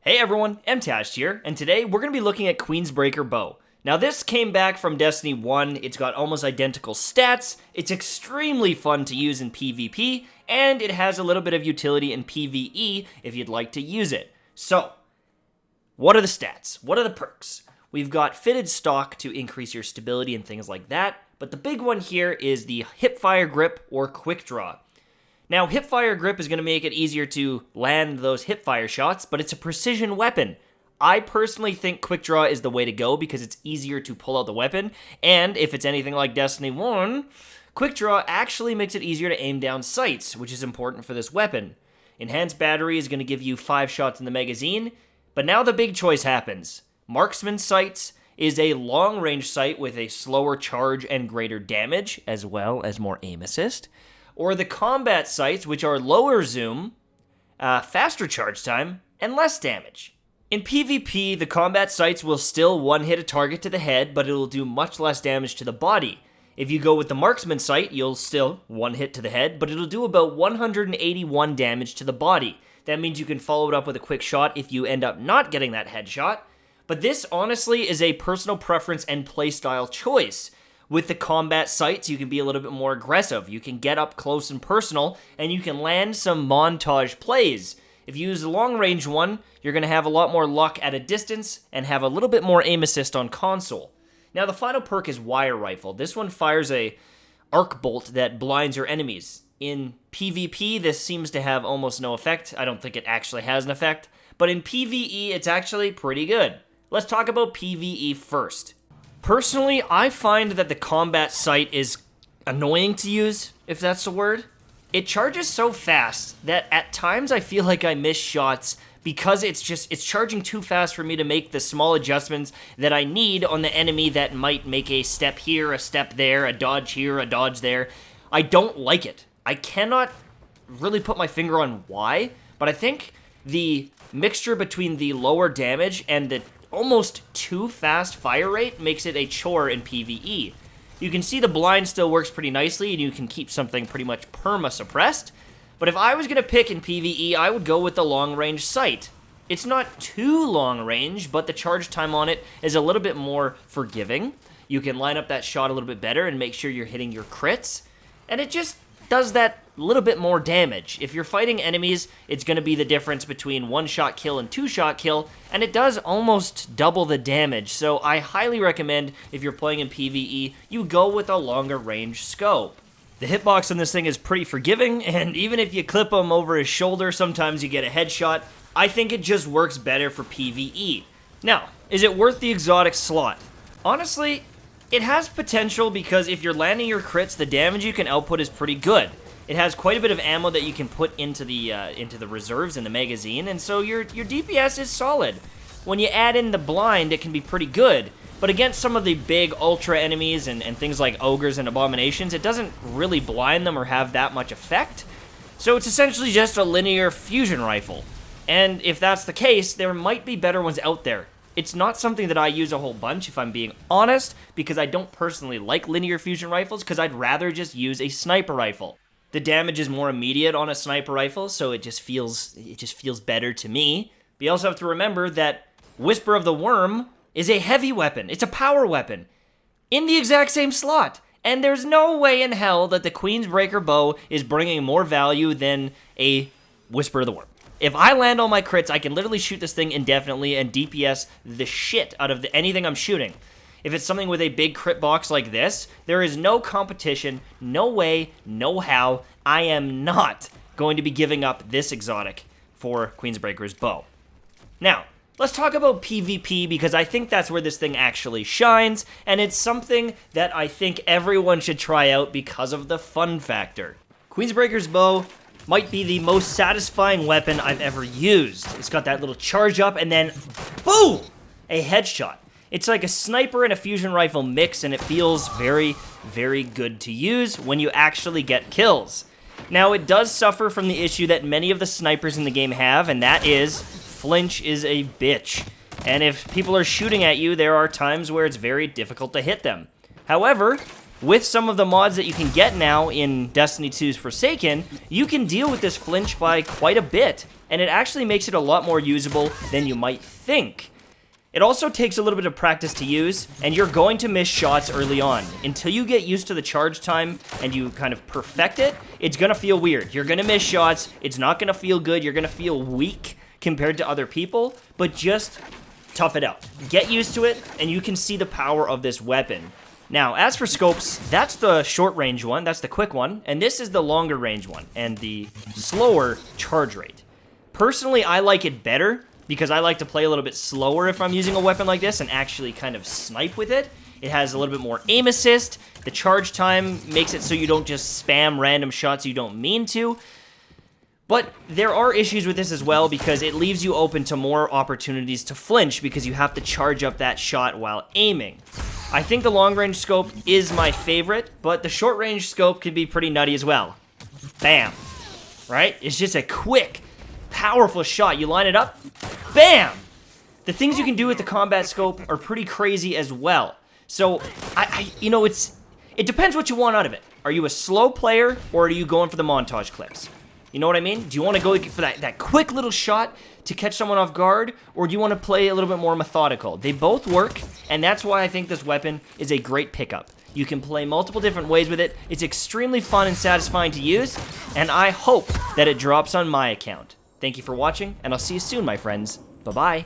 Hey everyone, Mtashed here, and today we're going to be looking at Queenbreaker bow. Now this came back from Destiny 1, it's got almost identical stats, it's extremely fun to use in PvP, and it has a little bit of utility in PvE if you'd like to use it. So, what are the stats? What are the perks? We've got fitted stock to increase your stability and things like that, but the big one here is the hipfire grip or quick draw. Now, hipfire grip is going to make it easier to land those hipfire shots, but it's a precision weapon. I personally think quick draw is the way to go because it's easier to pull out the weapon, and if it's anything like Destiny 1, quick draw actually makes it easier to aim down sights, which is important for this weapon. Enhanced battery is going to give you 5 shots in the magazine, but now the big choice happens. Marksman sights is a long-range sight with a slower charge and greater damage, as well as more aim assist. Or the combat sights, which are lower zoom, faster charge time, and less damage. In PvP, the combat sights will still one-hit a target to the head, but it'll do much less damage to the body. If you go with the marksman sight, you'll still one-hit to the head, but it'll do about 181 damage to the body. That means you can follow it up with a quick shot if you end up not getting that headshot. But this, honestly, is a personal preference and playstyle choice. With the combat sights, you can be a little bit more aggressive. You can get up close and personal, and you can land some montage plays. If you use the long-range one, you're going to have a lot more luck at a distance and have a little bit more aim assist on console. Now, the final perk is Wire Rifle. This one fires a arc bolt that blinds your enemies. In PvP, this seems to have almost no effect. I don't think it actually has an effect. But in PvE, it's actually pretty good. Let's talk about PvE first. Personally, I find that the combat sight is annoying to use, if that's the word. It charges so fast that at times I feel like I miss shots because it's charging too fast for me to make the small adjustments that I need on the enemy that might make a step here, a step there, a dodge here, a dodge there. I don't like it. I cannot really put my finger on why, but I think the mixture between the lower damage and the almost too fast fire rate makes it a chore in PvE. You can see the blind still works pretty nicely, and you can keep something pretty much perma-suppressed, but if I was going to pick in PvE, I would go with the long-range sight. It's not too long-range, but the charge time on it is a little bit more forgiving. You can line up that shot a little bit better and make sure you're hitting your crits, and it just does that little bit more damage. If you're fighting enemies, it's going to be the difference between 1-shot kill and 2-shot kill, and it does almost double the damage, so I highly recommend if you're playing in PvE, you go with a longer range scope. The hitbox on this thing is pretty forgiving, and even if you clip him over his shoulder, sometimes you get a headshot. I think it just works better for PvE. Now, is it worth the exotic slot? Honestly, it has potential because if you're landing your crits, the damage you can output is pretty good. It has quite a bit of ammo that you can put into the reserves in the magazine, and so your DPS is solid. When you add in the blind, it can be pretty good, but against some of the big ultra enemies and things like ogres and abominations, it doesn't really blind them or have that much effect. So it's essentially just a linear fusion rifle. And if that's the case, there might be better ones out there. It's not something that I use a whole bunch, if I'm being honest, because I don't personally like linear fusion rifles, because I'd rather just use a sniper rifle. The damage is more immediate on a sniper rifle, so it just feels better to me. But you also have to remember that Whisper of the Worm is a heavy weapon. It's a power weapon in the exact same slot. And there's no way in hell that the Queenbreaker bow is bringing more value than a Whisper of the Worm. If I land all my crits, I can literally shoot this thing indefinitely and DPS the shit out of anything I'm shooting. If it's something with a big crit box like this, there is no competition, no way, no how. I am not going to be giving up this exotic for Queenbreaker's bow. Now, let's talk about PvP because I think that's where this thing actually shines, and it's something that I think everyone should try out because of the fun factor. Queenbreaker's bow might be the most satisfying weapon I've ever used. It's got that little charge up and then, boom, a headshot. It's like a sniper and a fusion rifle mix, and it feels very, very good to use when you actually get kills. Now, it does suffer from the issue that many of the snipers in the game have, and that is, flinch is a bitch. And if people are shooting at you, there are times where it's very difficult to hit them. However, with some of the mods that you can get now in Destiny 2's Forsaken, you can deal with this flinch by quite a bit, and it actually makes it a lot more usable than you might think. It also takes a little bit of practice to use, and you're going to miss shots early on. Until you get used to the charge time and you kind of perfect it, it's gonna feel weird. You're gonna miss shots, it's not gonna feel good, you're gonna feel weak compared to other people, but just tough it out. Get used to it, and you can see the power of this weapon. Now, as for scopes, that's the short range one, that's the quick one, and this is the longer range one, and the slower charge rate. Personally, I like it better, because I like to play a little bit slower if I'm using a weapon like this and actually kind of snipe with it. It has a little bit more aim assist. The charge time makes it so you don't just spam random shots you don't mean to. But there are issues with this as well because it leaves you open to more opportunities to flinch because you have to charge up that shot while aiming. I think the long range scope is my favorite, but the short range scope can be pretty nutty as well. Bam. Right? It's just a quick, powerful shot. You line it up, bam! The things you can do with the combat scope are pretty crazy as well. So, you know, it depends what you want out of it. Are you a slow player, or are you going for the montage clips? You know what I mean? Do you want to go for that quick little shot to catch someone off guard, or do you want to play a little bit more methodical? They both work, and that's why I think this weapon is a great pickup. You can play multiple different ways with it. It's extremely fun and satisfying to use, and I hope that it drops on my account. Thank you for watching, and I'll see you soon, my friends. Bye-bye.